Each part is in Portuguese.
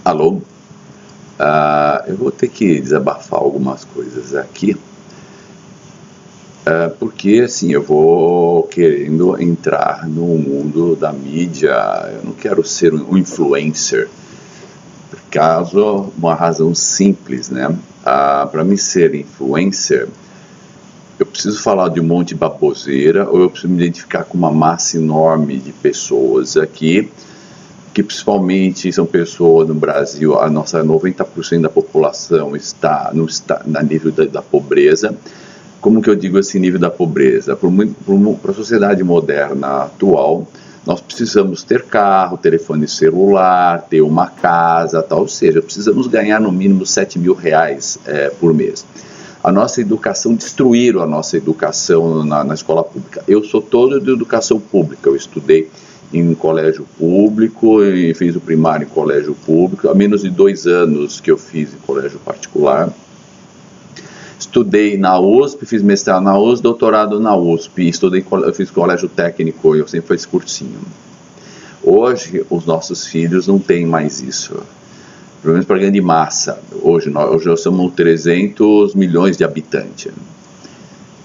Alô? Eu vou ter que desabafar algumas coisas aqui, porque assim, eu vou querendo entrar no mundo da mídia. Eu não quero ser um influencer, por causa uma razão simples, né? Para mim ser influencer, eu preciso falar de um monte de baboseira, ou eu preciso me identificar com uma massa enorme de pessoas aqui, que principalmente são pessoas no Brasil. A nossa 90% da população está no nível da pobreza. Como que eu digo esse nível da pobreza? Para a sociedade moderna atual, nós precisamos ter carro, telefone celular, ter uma casa, tal, ou seja, precisamos ganhar no mínimo 7 mil reais por mês. A nossa educação, destruíram a nossa educação na escola pública. Eu sou todo de educação pública, eu estudei em colégio público e fiz o primário em colégio público, há menos de 2 anos que eu fiz em colégio particular. Estudei na USP, fiz mestrado na USP, doutorado na USP, eu fiz colégio técnico, eu sempre fiz cursinho. Hoje, os nossos filhos não têm mais isso, pelo menos para grande massa. Hoje nós somos 300 milhões de habitantes.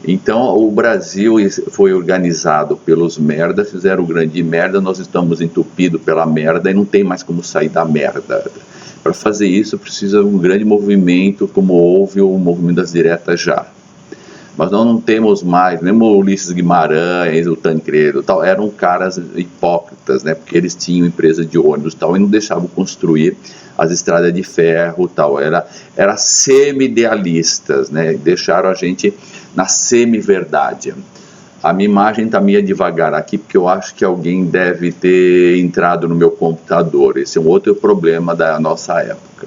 Então, o Brasil foi organizado pelos merda, fizeram grande merda, nós estamos entupidos pela merda e não tem mais como sair da merda. Para fazer isso, precisa de um grande movimento, como houve o movimento das diretas já. Mas nós não temos mais, mesmo o Ulisses Guimarães, o Tancredo, tal, eram caras hipócritas, né? Porque eles tinham empresa de ônibus tal, e não deixavam construir as estradas de ferro tal, era semi-idealistas, né? Deixaram a gente na semi-verdade. A minha imagem está meio devagar aqui, porque eu acho que alguém deve ter entrado no meu computador. Esse é um outro problema da nossa época.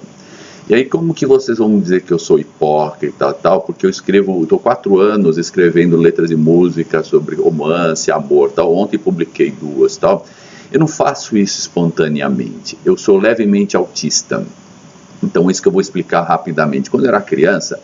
E aí, como que vocês vão dizer que eu sou hipócrita tal? Porque eu estou 4 anos escrevendo letras de música sobre romance, amor tal. Ontem publiquei 2 tal. Eu não faço isso espontaneamente. Eu sou levemente autista. Então, isso que eu vou explicar rapidamente. Quando eu era criança,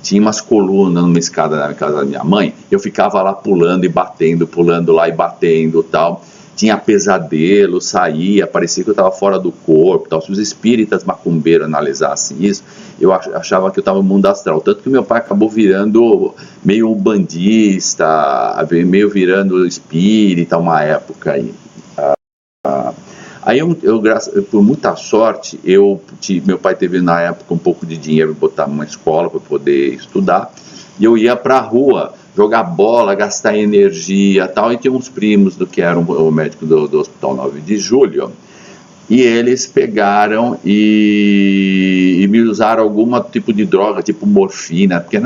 tinha umas colunas numa escada na casa da minha mãe. Eu ficava lá pulando e batendo, pulando lá e batendo tal. Tinha pesadelo, saía, parecia que eu estava fora do corpo tal. Se os espíritas macumbeiros analisassem isso, eu achava que eu estava no mundo astral. Tanto que meu pai acabou virando meio bandista, meio virando espírita uma época aí. Aí por muita sorte, meu pai teve na época um pouco de dinheiro para botar numa escola para poder estudar, e eu ia para a rua jogar bola, gastar energia tal, e tinha uns primos que eram o médico do Hospital 9 de Julho, e eles pegaram e me usaram algum tipo de droga, tipo morfina, porque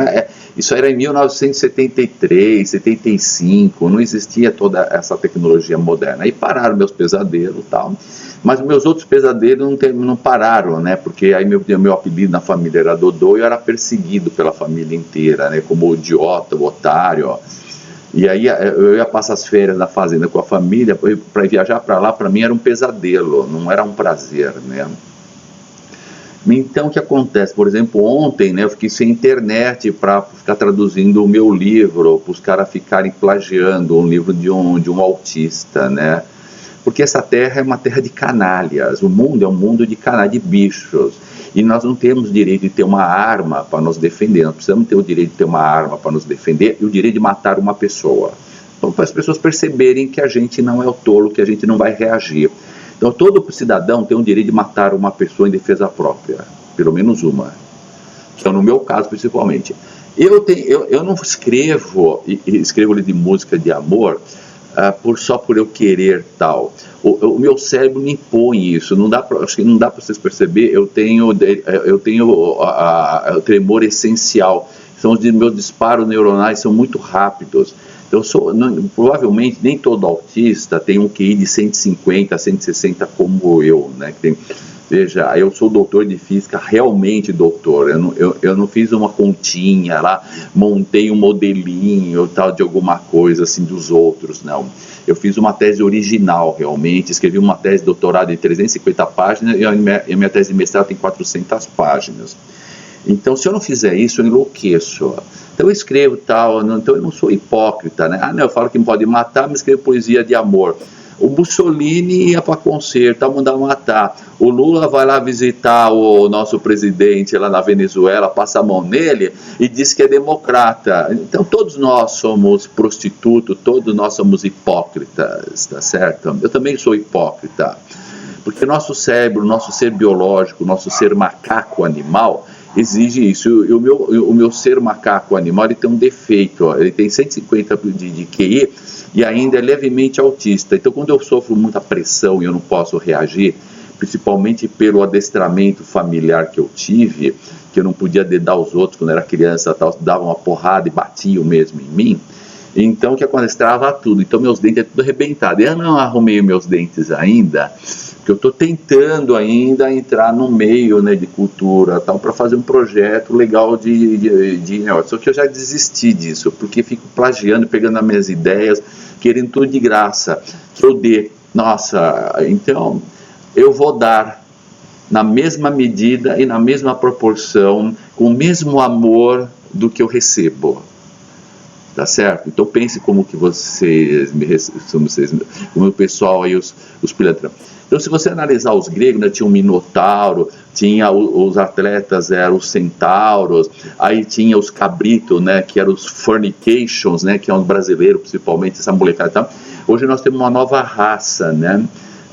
isso era em 1973, 75, não existia toda essa tecnologia moderna. Aí pararam meus pesadelos e tal, mas meus outros pesadelos não pararam, né? Porque aí meu apelido na família era Dodô e eu era perseguido pela família inteira, né? Como o idiota, o otário, ó. E aí eu ia passar as férias na fazenda com a família, para viajar para lá, para mim era um pesadelo, não era um prazer, né? Então o que acontece? Por exemplo, ontem, né, eu fiquei sem internet para ficar traduzindo o meu livro, para os caras ficarem plagiando um livro de um autista, né? Porque essa terra é uma terra de canalhas, o mundo é um mundo de canalhas, de bichos. E nós não temos direito de ter uma arma para nos defender, nós precisamos ter o direito de ter uma arma para nos defender e o direito de matar uma pessoa. Então, para as pessoas perceberem que a gente não é o tolo, que a gente não vai reagir. Então, todo cidadão tem o direito de matar uma pessoa em defesa própria, pelo menos uma. Então, no meu caso, principalmente. Eu não escrevo livro de música de amor só por eu querer tal. O meu cérebro me impõe isso. Acho que não dá para vocês perceber. Eu tenho o tremor essencial. São os meus disparos neuronais são muito rápidos. Provavelmente nem todo autista tem um QI de 150, 160 como eu, né? Veja, eu sou doutor de física, realmente doutor, eu não fiz uma continha lá, montei um modelinho tal de alguma coisa assim dos outros, não. Eu fiz uma tese original realmente, escrevi uma tese de doutorado de 350 páginas e a minha tese de mestrado tem 400 páginas. Então, se eu não fizer isso, eu enlouqueço. Então eu escrevo tal, então eu não sou hipócrita, né? Não, eu falo que me pode matar, mas escrevo poesia de amor. O Mussolini ia para concerto, mandar matar. O Lula vai lá visitar o nosso presidente lá na Venezuela, passa a mão nele e diz que é democrata. Então todos nós somos prostitutos, todos nós somos hipócritas, tá certo? Eu também sou hipócrita, porque nosso cérebro, nosso ser biológico, nosso ser macaco animal exige isso. E o meu ser macaco animal, ele tem um defeito, ó. Ele tem 150 de QI e ainda é levemente autista. Então quando eu sofro muita pressão e eu não posso reagir, principalmente pelo adestramento familiar que eu tive, que eu não podia dedar os outros quando era criança, tal, dava uma porrada e batiam mesmo em mim. Então o que acontece? Trava tudo. Então meus dentes é tudo arrebentado. Eu não arrumei meus dentes ainda, porque eu estou tentando ainda entrar no meio, né, de cultura, tal, para fazer um projeto legal de negócio. Só que eu já desisti disso, porque fico plagiando, pegando as minhas ideias, querendo tudo de graça, que eu dê. Nossa, então eu vou dar na mesma medida e na mesma proporção, com o mesmo amor do que eu recebo. Tá certo? Então pense como que vocês como o pessoal aí, os pilantras. Então se você analisar os gregos, né, tinha o Minotauro, tinha os atletas, eram os centauros, aí tinha os cabritos, né, que eram os fornications, né, que é um brasileiro, principalmente essa molecada e tal. Hoje nós temos uma nova raça, né?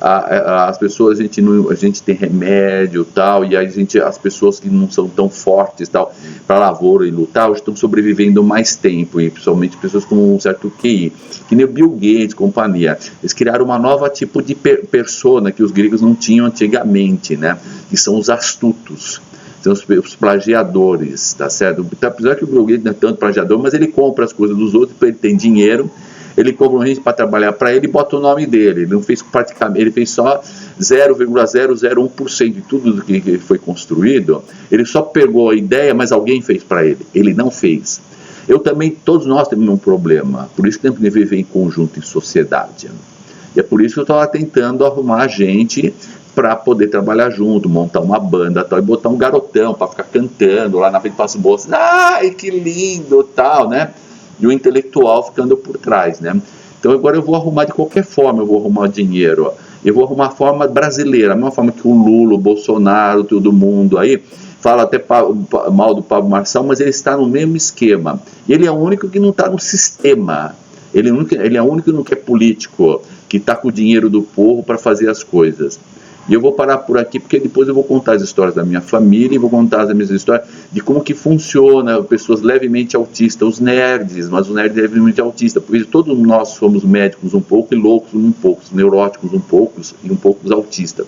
As pessoas, a gente tem remédio tal, e as pessoas que não são tão fortes tal, para lavoura e lutar, hoje estão sobrevivendo mais tempo, e principalmente pessoas com um certo QI, que nem o Bill Gates, companhia. Eles criaram uma nova tipo de persona que os gregos não tinham antigamente, né? Que são os astutos. São os plagiadores, tá certo? Apesar que o Bill Gates não é tanto plagiador, mas ele compra as coisas dos outros, ele tem dinheiro. Ele cobra gente para trabalhar para ele e bota o nome dele. Ele não fez praticamente, ele fez só 0,001% de tudo que foi construído. Ele só pegou a ideia, mas alguém fez para ele. Ele não fez. Eu também, todos nós temos um problema. Por isso que temos que viver em conjunto, em sociedade. E é por isso que eu estava tentando arrumar gente para poder trabalhar junto, montar uma banda tal, e botar um garotão para ficar cantando lá na frente das moças. Ai, que lindo, tal, né? E o intelectual ficando por trás, né? Então agora eu vou arrumar de qualquer forma, eu vou arrumar dinheiro, eu vou arrumar a forma brasileira, a mesma forma que o Lula, o Bolsonaro, todo mundo aí, fala até mal do Pablo Marçal, mas ele está no mesmo esquema. E ele é o único que não está no sistema, ele é o único que não quer político, que está com o dinheiro do povo para fazer as coisas. E eu vou parar por aqui, porque depois eu vou contar as histórias da minha família e vou contar as minhas histórias de como que funciona pessoas levemente autistas, os nerds, mas os nerds levemente autistas, porque todos nós somos médicos um pouco e loucos um pouco, neuróticos um pouco e um pouco autistas.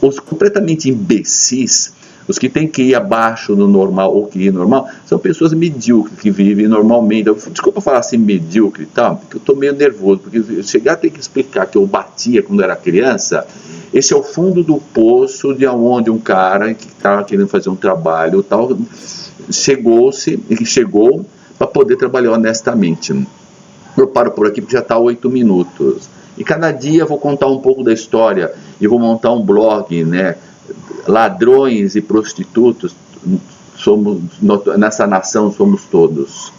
Os completamente imbecis, os que têm que ir abaixo do normal ou que ir normal, são pessoas medíocres que vivem normalmente. Desculpa falar assim medíocre e tal, porque eu estou meio nervoso, porque chegar a ter que explicar que eu batia quando era criança. Esse é o fundo do poço de onde um cara que estava querendo fazer um trabalho tal, chegou para poder trabalhar honestamente. Eu paro por aqui porque já está 8 minutos. E cada dia eu vou contar um pouco da história e vou montar um blog, né? Ladrões e prostitutos, nessa nação somos todos.